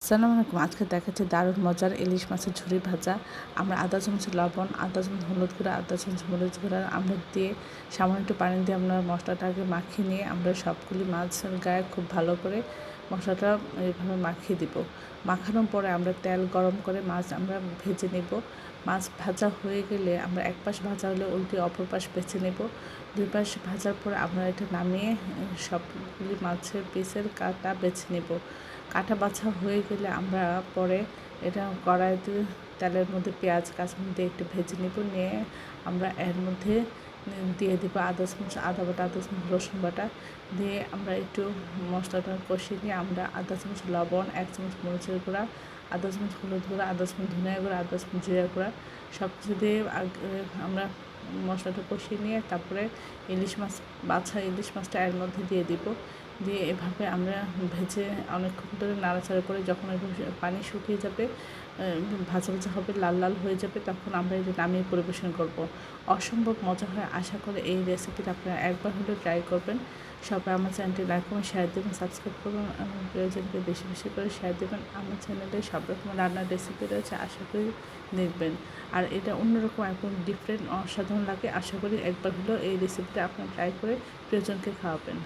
আসসালামু আলাইকুম। আজকে দেখাচ্ছি দারুণ মজার ইলিশ মাছের ঝুরি ভাজা। আমরা আধা চামচ লবণ, আধা চামচ হলুদ গুঁড়া, আধা চামচ মরিচ গুঁড়া আমরা দিয়ে সামান্য একটু পানি দিয়ে আমরা মশলাটাকে মাখিয়ে নিয়ে আমরা সবগুলি মাছের গায়ে খুব ভালো করে মশলাটা এইভাবে মাখিয়ে দিব। মাখানোর পরে আমরা তেল গরম করে মাছ আমরা ভেজে নেব। মাছ ভাজা হয়ে গেলে আমরা এক পাশ ভাজা হলে উল্টে অপর পাশ বেছে নেব। দুই পাশ ভাজার পরে আমরা এটা নামিয়ে সবগুলি মাছের পিসের কাটা বেছে নেব। কাটা বাছা হয়ে গেলে আমরা পরে এটা কড়াইতে তেলের মধ্যে পেঁয়াজ কাঁচামরিচ দিয়ে একটু ভেজে নেব। নিয়ে আমরা এর মধ্যে দিয়ে দেবো আদা চামচ আদা বাটা, আদা চামচ রসুন বাটা দিয়ে আমরা একটু মশলাটা কষিয়ে নিয়ে আমরা আধা চামচ লবণ, 1 চামচ মরিচের গুঁড়া, আধা চামচ হলুদ গুঁড়া, আধা চামচ ধনিয়া গুঁড়া, আধা চামচ জিরা গুঁড়া সব কিছু দিয়ে আমরা মশলাটা কষিয়ে নিয়ে তারপরে বাছা ইলিশ মাছটা এর মধ্যে দিয়ে দিব। দিয়ে এভাবে আমরা ভেজে অনেকক্ষণ ধরে নাড়াচাড়া করে যখন পানি শুকিয়ে যাবে, ভাজা ভাজা হবে, লাল লাল হয়ে যাবে, তখন আমরা এটা নামিয়ে পরিবেশন করব। অসম্ভব মজা হয়। আশা করি এই রেসিপিটা আপনারা একবার হলেও ট্রাই করবেন। সবাই আমার চ্যানেলটি লাইক করুন, শেয়ার দেবেন, সাবস্ক্রাইব করুন, আমার প্রিয়জনকে বেশি বেশি করে শেয়ার দেবেন। আমার চ্যানেলে সব রকম রান্নার রেসিপি রয়েছে, আশা করি দেখবেন। আর এটা অন্যরকম একদম ডিফারেন্ট অসাধারণ লাগে। আশা করি একবার হলেও এই রেসিপিটা আপনারা ট্রাই করে প্রিয়জনকে খাওয়াবেন।